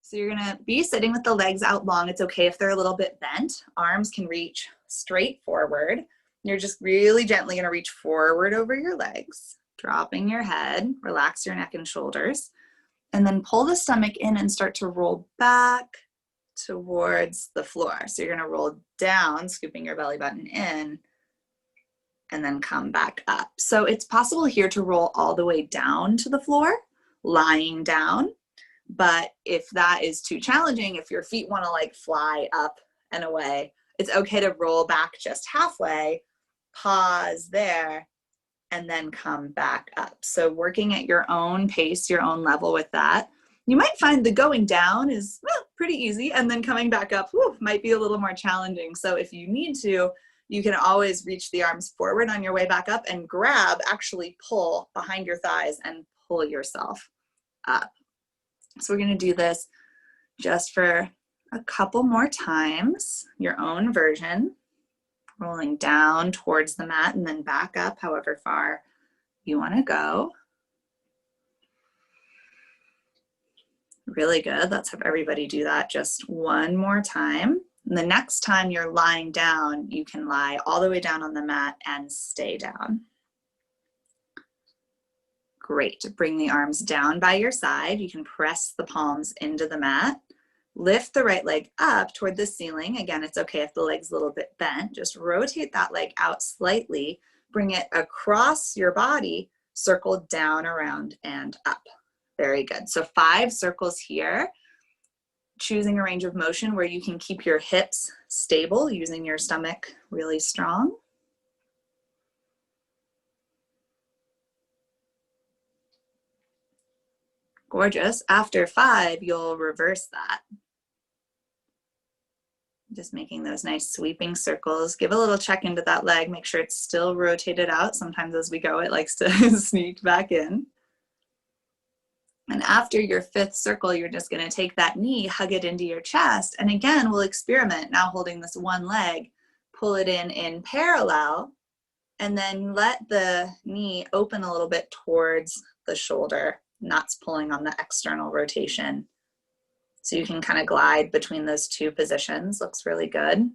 So you're gonna be sitting with the legs out long. It's okay if they're a little bit bent. Arms can reach straight forward. You're just really gently gonna reach forward over your legs, dropping your head, relax your neck and shoulders, and then pull the stomach in and start to roll back towards the floor. So you're gonna roll down, scooping your belly button in, and then come back up. So it's possible here to roll all the way down to the floor, lying down. But if that is too challenging, if your feet want to like fly up and away, it's okay to roll back just halfway, pause there, and then come back up. So working at your own pace, your own level with that. You might find the going down is pretty easy, and then coming back up might be a little more challenging. So if you need to, you can always reach the arms forward on your way back up and grab, actually pull behind your thighs and pull yourself up. So we're going to do this just for a couple more times, your own version, rolling down towards the mat and then back up however far you want to go. Really good. Let's have everybody do that just one more time. And the next time you're lying down, you can lie all the way down on the mat and stay down. Great. Bring the arms down by your side. You can press the palms into the mat. Lift the right leg up toward the ceiling. Again, it's okay if the leg's a little bit bent. Just rotate that leg out slightly. Bring it across your body, circle down, around, and up. Very good. So 5 circles here. Choosing a range of motion where you can keep your hips stable, using your stomach really strong. Gorgeous. After 5, you'll reverse that. Just making those nice sweeping circles. Give a little check into that leg. Make sure it's still rotated out. Sometimes as we go, it likes to sneak back in. And after your 5th circle, you're just going to take that knee, hug it into your chest. And again, we'll experiment now holding this one leg, pull it in parallel, and then let the knee open a little bit towards the shoulder. Not pulling on the external rotation. So you can kind of glide between those 2 positions. Looks really good.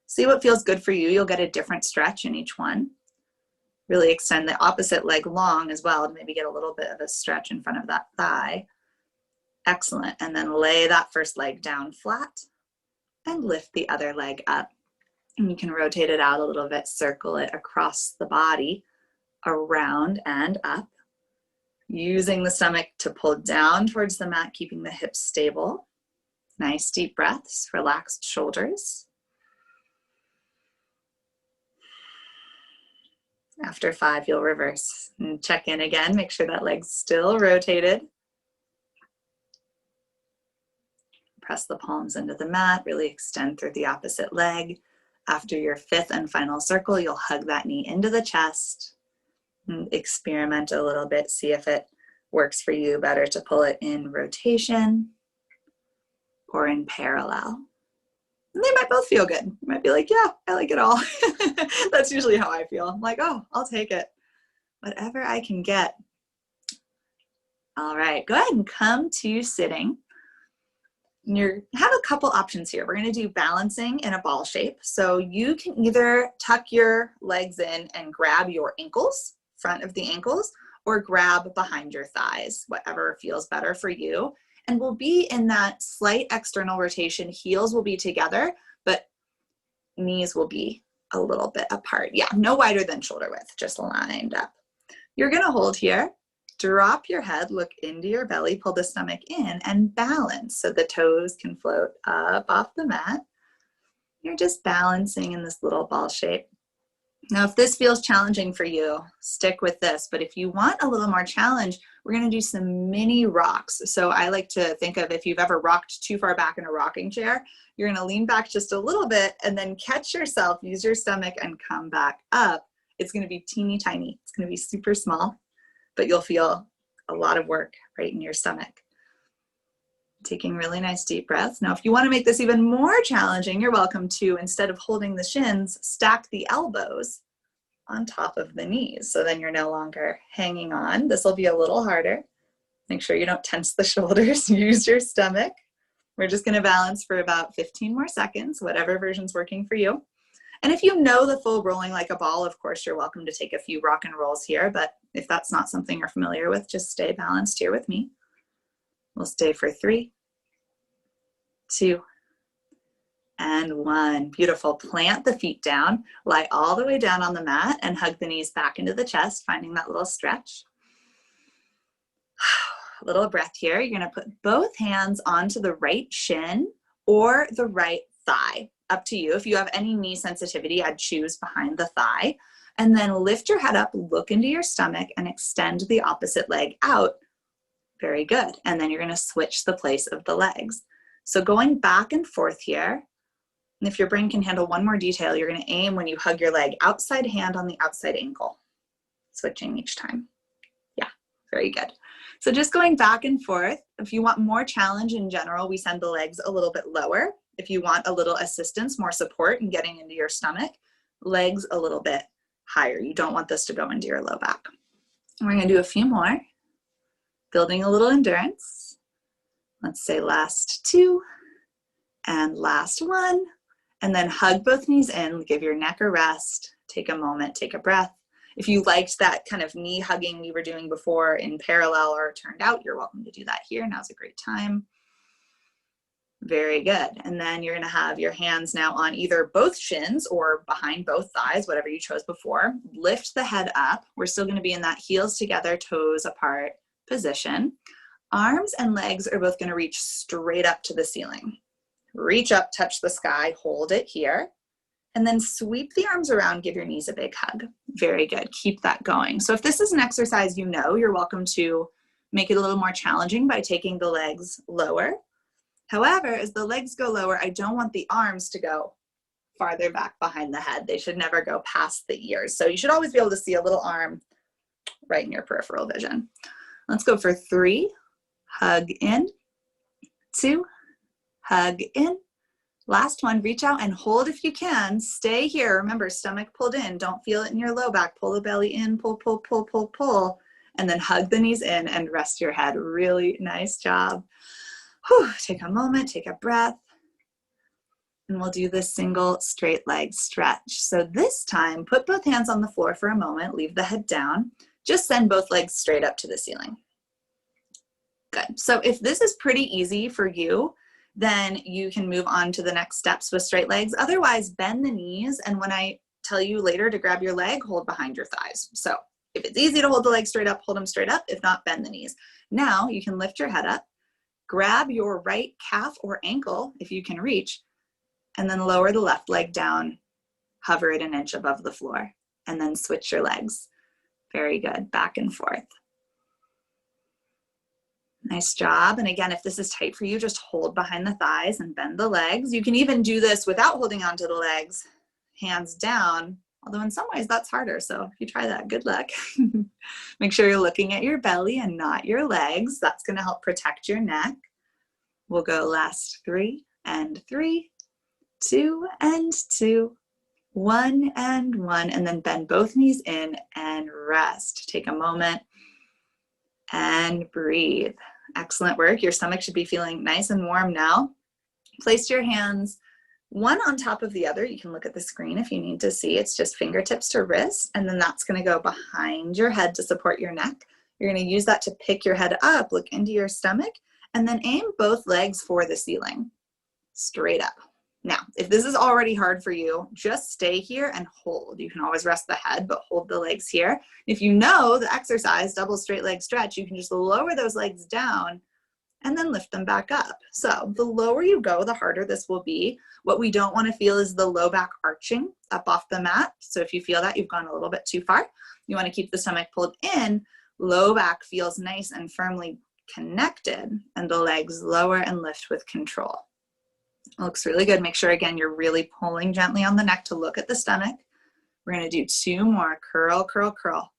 See what feels good for you. You'll get a different stretch in each one. Really extend the opposite leg long as well to maybe get a little bit of a stretch in front of that thigh. Excellent. And then lay that first leg down flat and lift the other leg up. And you can rotate it out a little bit, circle it across the body, around and up. Using the stomach to pull down towards the mat, keeping the hips stable. Nice deep breaths, relaxed shoulders. After 5, you'll reverse and check in again. Make sure that leg's still rotated. Press the palms into the mat, really extend through the opposite leg. After your 5th and final circle, you'll hug that knee into the chest. And experiment a little bit, see if it works for you better to pull it in rotation or in parallel. And they might both feel good. You might be like, yeah, I like it all. That's usually how I feel. I'm like, oh, I'll take it. Whatever I can get. All right, go ahead and come to sitting. You have a couple options here. We're going to do balancing in a ball shape. So you can either tuck your legs in and grab your ankles, front of the ankles, or grab behind your thighs, whatever feels better for you. And we'll be in that slight external rotation. Heels will be together, but knees will be a little bit apart. Yeah, no wider than shoulder width, just lined up. You're going to hold here. Drop your head, look into your belly, pull the stomach in, and balance so the toes can float up off the mat. You're just balancing in this little ball shape. Now, if this feels challenging for you, stick with this. But if you want a little more challenge, we're going to do some mini rocks. So I like to think of if you've ever rocked too far back in a rocking chair, you're going to lean back just a little bit and then catch yourself, use your stomach, and come back up. It's going to be teeny tiny. It's going to be super small, but you'll feel a lot of work right in your stomach. Taking really nice deep breaths. Now, if you want to make this even more challenging, you're welcome to, instead of holding the shins, stack the elbows on top of the knees. So then you're no longer hanging on. This will be a little harder. Make sure you don't tense the shoulders. Use your stomach. We're just gonna balance for about 15 more seconds, whatever version's working for you. And if you know the full rolling like a ball, of course, you're welcome to take a few rock and rolls here, but if that's not something you're familiar with, just stay balanced here with me. We'll stay for 3, 2, and 1. Beautiful. Plant the feet down, lie all the way down on the mat and hug the knees back into the chest, finding that little stretch. A little breath here. You're gonna put both hands onto the right shin or the right thigh. Up to you. If you have any knee sensitivity, I'd choose behind the thigh. And then lift your head up, look into your stomach, and extend the opposite leg out. Very good. And then you're gonna switch the place of the legs. So going back and forth here, and if your brain can handle one more detail, you're gonna aim when you hug your leg, outside hand on the outside ankle, switching each time. Yeah, very good. So just going back and forth. If you want more challenge in general, we send the legs a little bit lower. If you want a little assistance, more support in getting into your stomach, legs a little bit higher. You don't want this to go into your low back. And we're gonna do a few more, building a little endurance. Let's say last 2 and last 1. And then hug both knees in, give your neck a rest, take a moment, take a breath. If you liked that kind of knee hugging we were doing before in parallel or turned out, you're welcome to do that here. Now's a great time. Very good. And then you're gonna have your hands now on either both shins or behind both thighs, whatever you chose before. Lift the head up. We're still gonna be in that heels together, toes apart position. Arms and legs are both gonna reach straight up to the ceiling. Reach up, touch the sky, hold it here, and then sweep the arms around, give your knees a big hug. Very good, keep that going. So if this is an exercise you know, you're welcome to make it a little more challenging by taking the legs lower. However, as the legs go lower, I don't want the arms to go farther back behind the head. They should never go past the ears. So you should always be able to see a little arm right in your peripheral vision. Let's go for 3, hug in, 2, hug in. Last one, reach out and hold if you can. Stay here. Remember, stomach pulled in. Don't feel it in your low back. Pull the belly in, pull, pull, pull, pull, pull. And then hug the knees in and rest your head. Really nice job. Whew. Take a moment, take a breath. And we'll do this single straight leg stretch. So this time, put both hands on the floor for a moment. Leave the head down. Just send both legs straight up to the ceiling. Good. So if this is pretty easy for you, then you can move on to the next steps with straight legs. Otherwise, bend the knees, and when I tell you later to grab your leg, hold behind your thighs. So if it's easy to hold the legs straight up, hold them straight up. If not, bend the knees. Now you can lift your head up, grab your right calf or ankle if you can reach, and then lower the left leg down, hover it an inch above the floor, and then switch your legs. Very good, back and forth. Nice job. And again, if this is tight for you, just hold behind the thighs and bend the legs. You can even do this without holding onto the legs, hands down, although in some ways that's harder. So if you try that, good luck. Make sure you're looking at your belly and not your legs. That's going to help protect your neck. We'll go last 3 and 3, 2 and 2, 1 and 1, and then bend both knees in and rest. Take a moment and breathe. Excellent work. Your stomach should be feeling nice and warm now. Place your hands one on top of the other. You can look at the screen if you need to see. It's just fingertips to wrist, and then that's going to go behind your head to support your neck. You're going to use that to pick your head up, look into your stomach, and then aim both legs for the ceiling, straight up. Now, if this is already hard for you, just stay here and hold. You can always rest the head, but hold the legs here. If you know the exercise, double straight leg stretch, you can just lower those legs down and then lift them back up. So the lower you go, the harder this will be. What we don't want to feel is the low back arching up off the mat. So if you feel that you've gone a little bit too far, you want to keep the stomach pulled in. Low back feels nice and firmly connected, and the legs lower and lift with control. Looks really good. Make sure, again, you're really pulling gently on the neck to look at the stomach. We're going to do 2 more. Curl, curl, curl.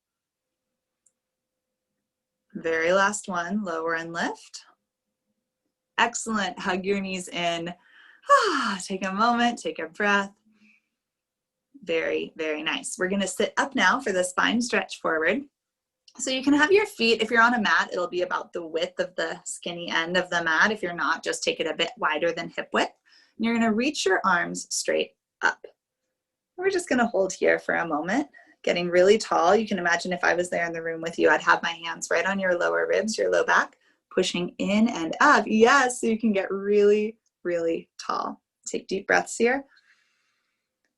Very last one. Lower and lift. Excellent. Hug your knees in. Take a moment. Take a breath. Very, very nice. We're going to sit up now for the spine stretch forward. So you can have your feet, if you're on a mat, it'll be about the width of the skinny end of the mat. If you're not, just take it a bit wider than hip width. And you're gonna reach your arms straight up. We're just gonna hold here for a moment, getting really tall. You can imagine if I was there in the room with you, I'd have my hands right on your lower ribs, your low back, pushing in and up. Yes, so you can get really, really tall. Take deep breaths here.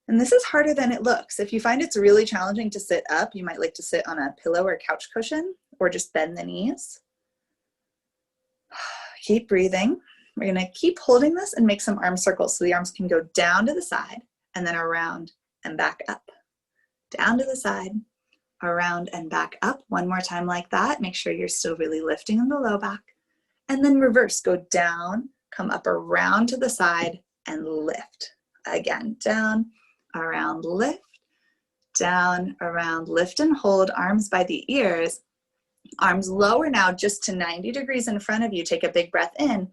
And this is harder than it looks. If you find it's really challenging to sit up, you might like to sit on a pillow or couch cushion, or just bend the knees. Keep breathing. We're gonna keep holding this and make some arm circles so the arms can go down to the side and then around and back up. Down to the side, around and back up. One more time like that. Make sure you're still really lifting in the low back. And then reverse, go down, come up around to the side and lift. Again, down, around, lift, down, around, lift and hold, arms by the ears. Arms lower now just to 90 degrees in front of you. Take a big breath in.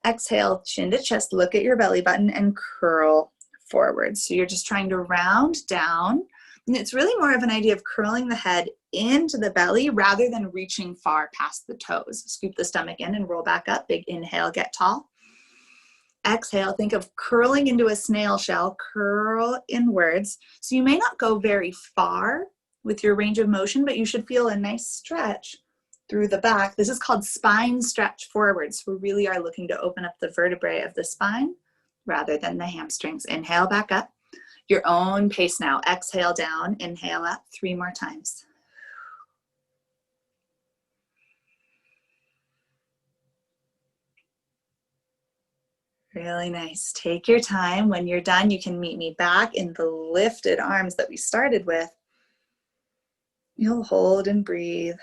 Exhale, chin to chest, look at your belly button and curl forward. So you're just trying to round down. And it's really more of an idea of curling the head into the belly rather than reaching far past the toes. Scoop the stomach in and roll back up. Big inhale, get tall. Exhale, think of curling into a snail shell, curl inwards. So you may not go very far with your range of motion, but you should feel a nice stretch through the back. This is called spine stretch forward. So we really are looking to open up the vertebrae of the spine rather than the hamstrings. Inhale back up. Your own pace now. Exhale down, inhale up 3 more times. Really nice. Take your time. When you're done, you can meet me back in the lifted arms that we started with. You'll hold and breathe.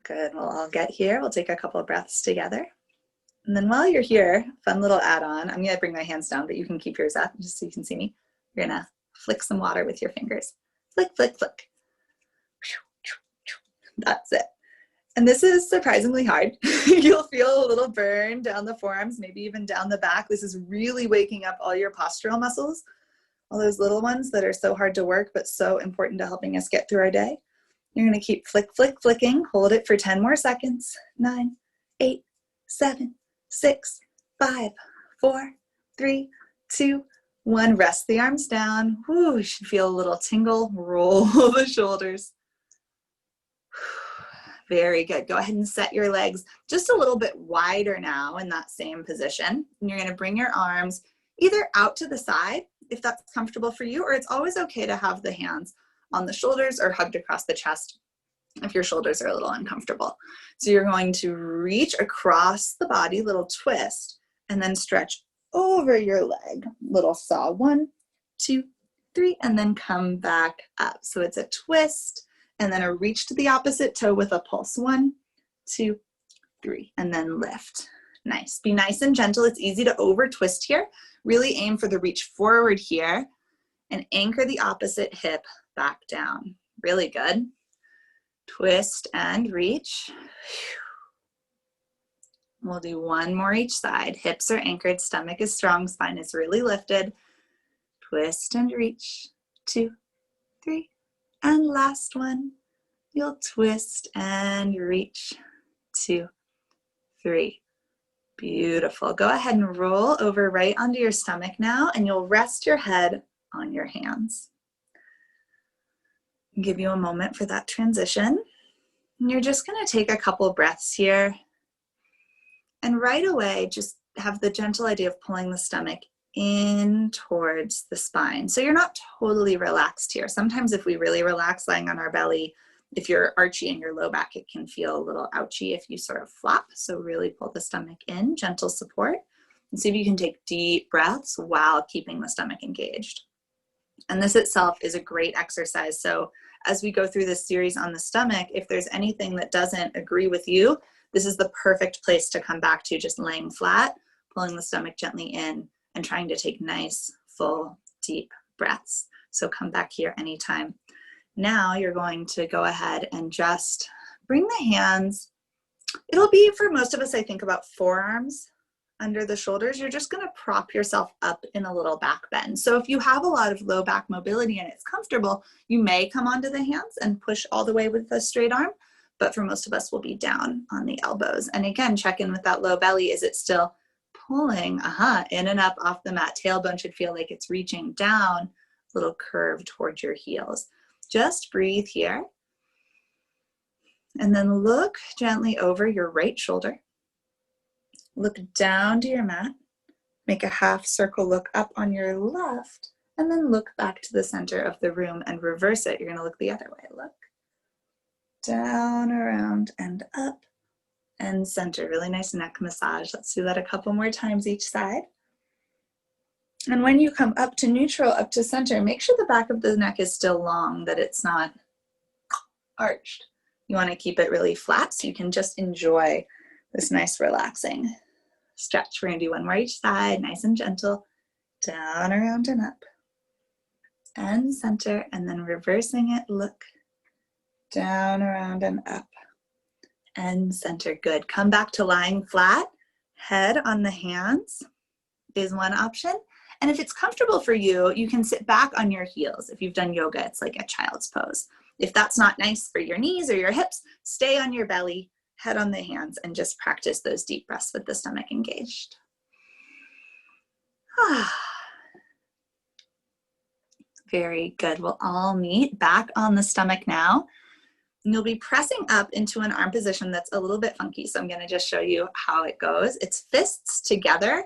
Good. We'll all get here. We'll take a couple of breaths together. And then while you're here, fun little add-on. I'm going to bring my hands down, but you can keep yours up just so you can see me. You're going to flick some water with your fingers. Flick, flick, flick. That's it. And this is surprisingly hard. You'll feel a little burn down the forearms, maybe even down the back. This is really waking up all your postural muscles, all those little ones that are so hard to work, but so important to helping us get through our day. You're going to keep flick, flick, flicking. Hold it for 10 more seconds. 9, 8, 7, 6, 5, 4, 3, 2, 1. Rest the arms down. Whew, you should feel a little tingle. Roll the shoulders. Very good. Go ahead and set your legs just a little bit wider now in that same position. And you're going to bring your arms either out to the side, if that's comfortable for you, or it's always okay to have the hands on the shoulders or hugged across the chest if your shoulders are a little uncomfortable. So you're going to reach across the body, little twist, and then stretch over your leg. Little saw. 1, 2, 3, and then come back up. So it's a twist, and then a reach to the opposite toe with a pulse. 1, 2, 3, and then lift. Nice. Be nice and gentle. It's easy to over twist here. Really aim for the reach forward here and anchor the opposite hip back down. Really good. Twist and reach. We'll do 1 more each side. Hips are anchored, stomach is strong, spine is really lifted. Twist and reach. 2, 3, and last one. You'll twist and reach. 2, 3. Beautiful. Go ahead and roll over right onto your stomach now, and you'll rest your head on your hands. I'll give you a moment for that transition. And you're just going to take a couple breaths here. And right away, just have the gentle idea of pulling the stomach in towards the spine. So you're not totally relaxed here. Sometimes if we really relax lying on our belly, if you're archy in your low back, it can feel a little ouchy if you sort of flop. So really pull the stomach in, gentle support. And see if you can take deep breaths while keeping the stomach engaged. And this itself is a great exercise. So as we go through this series on the stomach, if there's anything that doesn't agree with you, this is the perfect place to come back to, just laying flat, pulling the stomach gently in, and trying to take nice, full, deep breaths. So come back here anytime. Now you're going to go ahead and just bring the hands. It'll be, for most of us, I think, about forearms under the shoulders, you're just going to prop yourself up in a little back bend. So if you have a lot of low back mobility and it's comfortable, you may come onto the hands and push all the way with a straight arm, but for most of us, we'll be down on the elbows. And again, check in with that low belly. Is it still pulling in and up off the mat? Tailbone should feel like it's reaching down, little curve towards your heels. Just breathe here. And then look gently over your right shoulder. Look down to your mat. Make a half circle, look up on your left, and then look back to the center of the room and reverse it. You're going to look the other way. Look down, around, and up, and center. Really nice neck massage. Let's do that a couple more times each side. And when you come up to neutral, up to center, make sure the back of the neck is still long, that it's not arched. You want to keep it really flat so you can just enjoy this nice relaxing stretch. We're going to do one more each side, nice and gentle, down, around, and up, and center, and then reversing it, look, down, around, and up, and center. Good. Come back to lying flat, head on the hands is one option. And if it's comfortable for you, you can sit back on your heels. If you've done yoga, it's like a child's pose. If that's not nice for your knees or your hips, stay on your belly, head on the hands, and just practice those deep breaths with the stomach engaged. Very good. We'll all meet back on the stomach now. And you'll be pressing up into an arm position that's a little bit funky. So I'm going to just show you how it goes. It's fists together,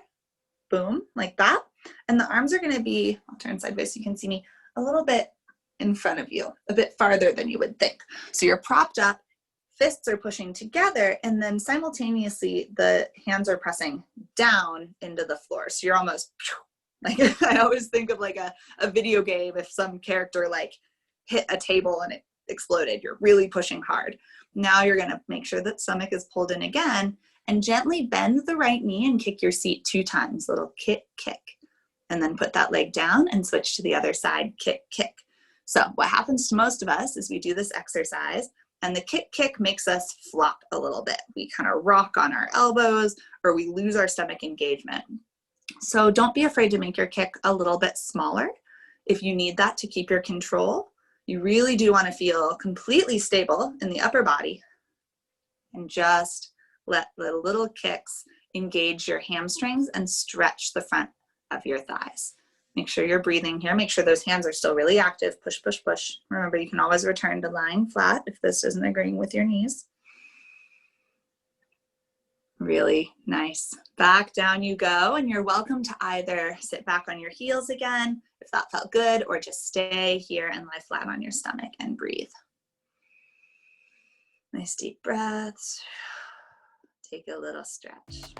boom, like that. And the arms are going to be, I'll turn sideways so you can see me, a little bit in front of you, a bit farther than you would think. So you're propped up, fists are pushing together, and then simultaneously the hands are pressing down into the floor. So you're almost, like, I always think of like a video game, if some character like hit a table and it exploded, you're really pushing hard. Now you're going to make sure that stomach is pulled in again, and gently bend the right knee and kick your seat 2 times, little kick, kick. And then put that leg down and switch to the other side, kick, kick. So what happens to most of us is we do this exercise and the kick, kick makes us flop a little bit. We kind of rock on our elbows or we lose our stomach engagement. So don't be afraid to make your kick a little bit smaller. If you need that to keep your control, you really do want to feel completely stable in the upper body and just let the little kicks engage your hamstrings and stretch the front of your thighs. Make sure you're breathing here. Make sure those hands are still really active. Push, push, push. Remember, you can always return to lying flat if this isn't agreeing with your knees. Really nice. Back down you go, and you're welcome to either sit back on your heels again, if that felt good, or just stay here and lie flat on your stomach and breathe. Nice deep breaths. Take a little stretch.